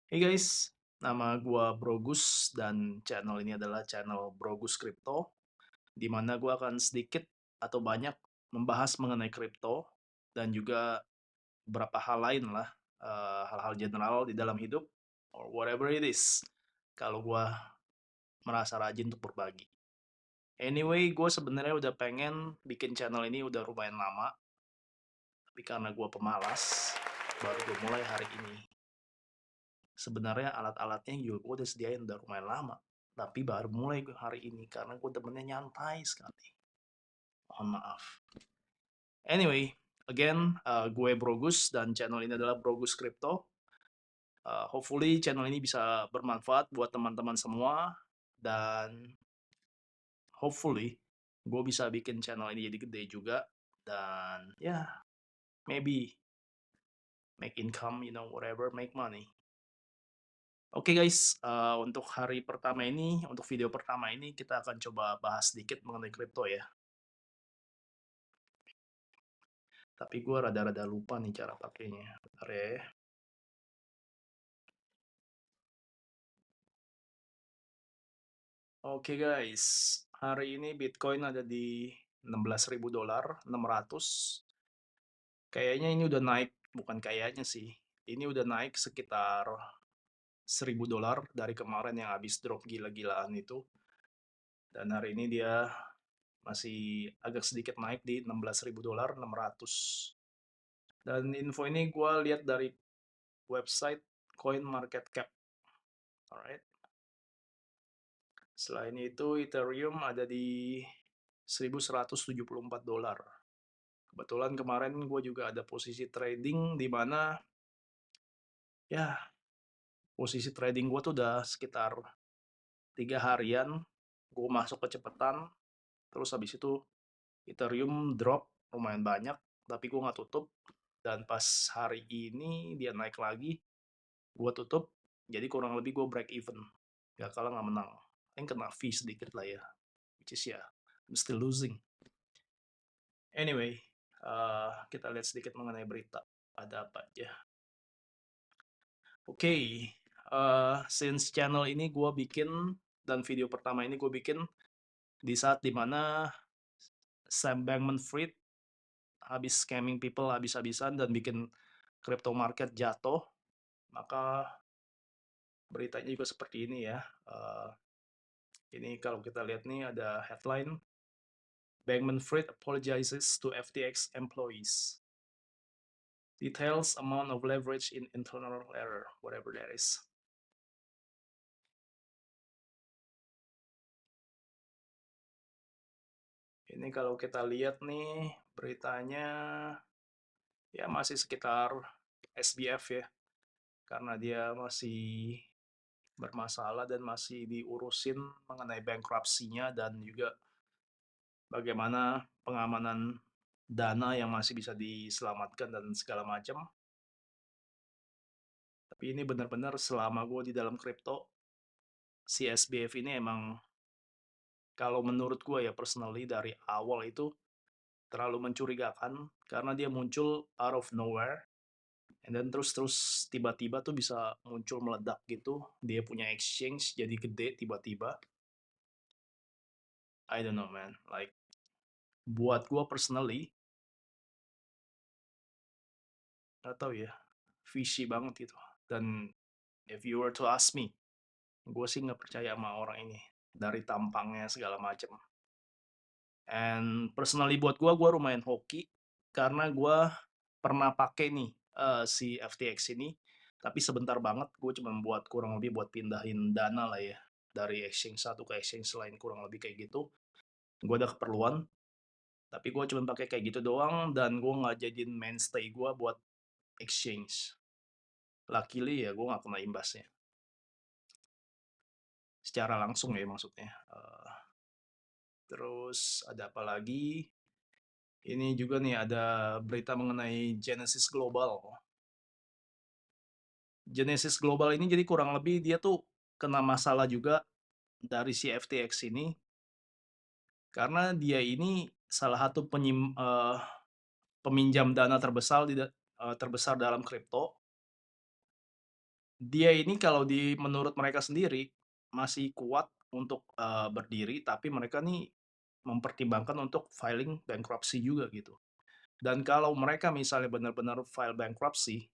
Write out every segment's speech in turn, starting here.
Hey guys, nama gua Brogus dan channel ini adalah channel Brogus Crypto, di mana gua akan sedikit atau banyak membahas mengenai kripto dan juga beberapa hal lain lah, hal-hal general di dalam hidup or whatever it is. Kalau gua merasa rajin untuk berbagi. Anyway, gue sebenarnya udah pengen bikin channel ini udah lumayan lama, tapi karena gua pemalas, baru gue mulai hari ini. Sebenarnya alat-alatnya juga gue udah sediain udah lumayan lama, tapi baru mulai gue hari ini karena gue temennya nyantai sekali. Mohon maaf. Anyway, again, gue Brogus dan channel ini adalah Brogus Crypto. Hopefully channel ini bisa bermanfaat buat teman-teman semua dan hopefully gue bisa bikin channel ini jadi gede juga dan ya yeah, maybe make income, whatever, make money. Oke guys, untuk hari pertama ini, untuk video pertama ini kita akan coba bahas sedikit mengenai kripto ya. Tapi gue rada-rada lupa nih cara pakainya. Bentar ya. Oke guys, hari ini Bitcoin ada di 16.000 dolar, 600. Kayaknya ini udah naik, bukan kayaknya sih. Ini udah naik sekitar 1.000 dolar dari kemarin yang habis drop gila-gilaan itu. Dan hari ini dia masih agak sedikit naik di 16.000 dolar, 600. Dan info ini gue lihat dari website Coin Market Cap. Alright. Selain itu, Ethereum ada di 1.174 dolar. Kebetulan kemarin gue juga ada posisi trading di mana ya posisi trading gue tuh udah sekitar 3 harian. Gue masuk kecepatan, terus habis itu Ethereum drop lumayan banyak, tapi gue nggak tutup. Dan pas hari ini dia naik lagi, gue tutup. Jadi kurang lebih gue break even. Gak kalah nggak menang. Paling kena fee sedikit lah ya. Which is ya, I'm still losing. Anyway, kita lihat sedikit mengenai berita. Ada apa aja. Oke, since channel ini gue bikin, dan video pertama ini gue bikin di saat dimana Sam Bankman-Fried habis scamming people habis-habisan dan bikin crypto market jatuh, maka beritanya juga seperti ini ya. Ini kalau kita lihat nih ada headline, Bankman-Fried apologizes to FTX employees. Details amount of leverage in internal error, whatever that is. Ini kalau kita lihat nih beritanya ya masih sekitar SBF ya, karena dia masih bermasalah dan masih diurusin mengenai bankruptcy-nya dan juga bagaimana pengamanan dana yang masih bisa diselamatkan dan segala macam. Tapi ini benar-benar selama gue di dalam kripto, si SBF ini emang kalau menurut gue ya personally dari awal itu terlalu mencurigakan karena dia muncul out of nowhere and then terus tiba-tiba tuh bisa muncul meledak gitu, dia punya exchange jadi gede tiba-tiba. I don't know man, like buat gue personally gak tau ya, fishy banget gitu. Dan if you were to ask me, gue sih nggak percaya sama orang ini dari tampangnya segala macam. And personally buat gue lumayan hoki karena gue pernah pakai nih si FTX ini, tapi sebentar banget. Gue cuma buat kurang lebih buat pindahin dana lah ya dari exchange satu ke exchange lain, kurang lebih kayak gitu. Gue ada keperluan, tapi gue cuma pakai kayak gitu doang dan gue nggak jadiin mainstay gue buat exchange. Luckily ya gue nggak kena imbasnya secara langsung ya maksudnya. Terus ada apa lagi? Ini juga nih ada berita mengenai Genesis Global. Genesis Global ini jadi kurang lebih dia tuh kena masalah juga dari si FTX ini karena dia ini salah satu peminjam dana terbesar dalam kripto Dia ini kalau menurut mereka sendiri, masih kuat untuk, berdiri, tapi mereka nih mempertimbangkan untuk filing bankruptcy juga gitu. Dan kalau mereka misalnya benar-benar file bankruptcy,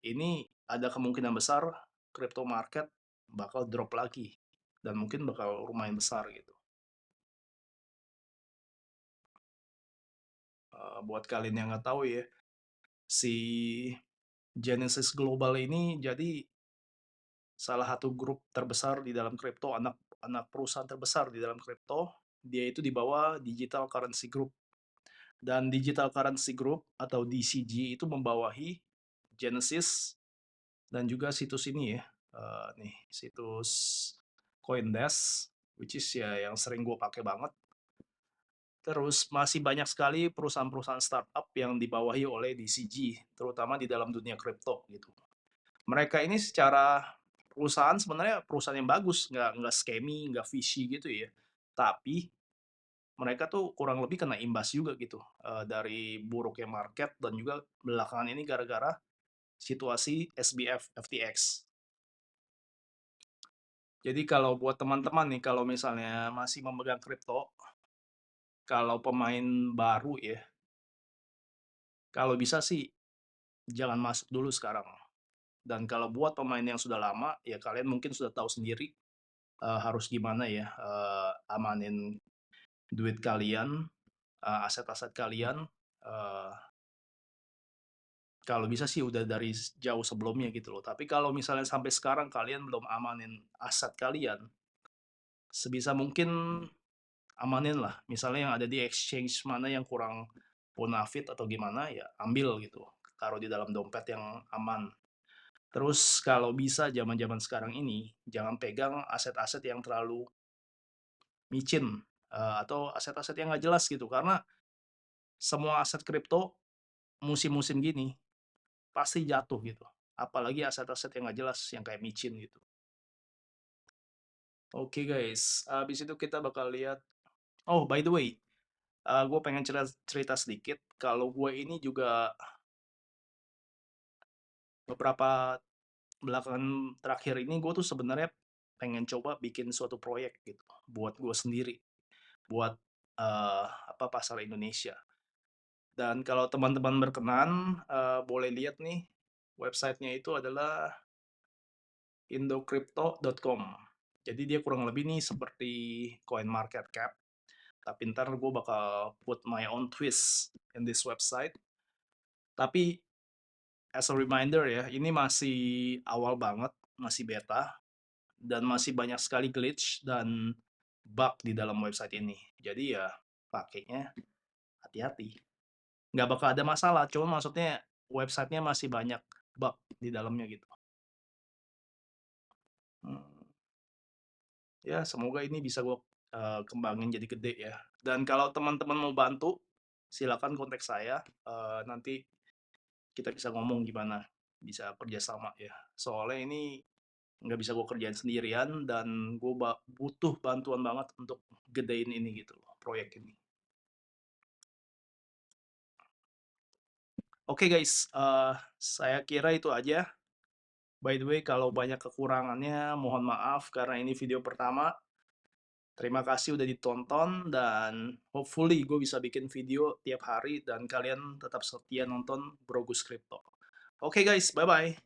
ini ada kemungkinan besar crypto market bakal drop lagi dan mungkin bakal lumayan besar gitu. Buat kalian yang nggak tahu ya, si Genesis Global ini jadi salah satu grup terbesar di dalam kripto, anak anak perusahaan terbesar di dalam kripto. Dia itu di bawah Digital Currency Group. Dan Digital Currency Group atau DCG itu membawahi Genesis dan juga situs ini ya, nih situs CoinDesk, which is ya yang sering gue pakai banget. Terus masih banyak sekali perusahaan-perusahaan startup yang dibawahi oleh DCG, terutama di dalam dunia kripto gitu. Mereka ini secara perusahaan sebenarnya perusahaan yang bagus, nggak scammy, nggak fishy gitu ya. Tapi mereka tuh kurang lebih kena imbas juga gitu, dari buruknya market dan juga belakangan ini gara-gara situasi SBF FTX. Jadi kalau buat teman-teman nih, kalau misalnya masih memegang kripto, kalau pemain baru ya, kalau bisa sih jangan masuk dulu sekarang. Dan kalau buat pemain yang sudah lama, ya kalian mungkin sudah tahu sendiri harus gimana ya amanin duit kalian, aset-aset kalian. eh, Kalau bisa sih udah dari jauh sebelumnya gitu loh. Tapi kalau misalnya sampai sekarang kalian belum amanin aset kalian, sebisa mungkin amanin lah. Misalnya yang ada di exchange mana yang kurang bonafit atau gimana, ya ambil gitu. Taruh di dalam dompet yang aman. Terus kalau bisa zaman-zaman sekarang ini, jangan pegang aset-aset yang terlalu micin, atau aset-aset yang nggak jelas gitu. Karena semua aset kripto musim-musim gini pasti jatuh gitu. Apalagi aset-aset yang nggak jelas, yang kayak micin gitu. Oke guys, habis itu kita bakal lihat. Oh, by the way, gue pengen cerita, cerita sedikit. Kalau gue ini juga beberapa belakangan terakhir ini gue tuh sebenarnya pengen coba bikin suatu proyek gitu buat gue sendiri, buat apa pasar Indonesia. Dan kalau teman-teman berkenan, boleh lihat nih websitenya itu adalah indocrypto.com. Jadi dia kurang lebih nih seperti coin market cap, tapi ntar gue bakal put my own twist in this website. Tapi as a reminder ya, ini masih awal banget, masih beta, dan masih banyak sekali glitch dan bug di dalam website ini. Jadi ya pakainya hati-hati. Nggak bakal ada masalah, cuma maksudnya websitenya masih banyak bug di dalamnya gitu. Hmm, ya semoga ini bisa gue kembangin jadi gede ya. Dan kalau teman-teman mau bantu, silakan kontak saya. Nanti kita bisa ngomong gimana bisa kerjasama ya. Soalnya ini nggak bisa gue kerjain sendirian dan gue butuh bantuan banget untuk gedein ini gitu loh, proyek ini. Oke guys, saya kira itu aja. By the way, kalau banyak kekurangannya, mohon maaf karena ini video pertama. Terima kasih udah ditonton dan hopefully gue bisa bikin video tiap hari dan kalian tetap setia nonton Brogus Crypto. Oke guys, bye-bye.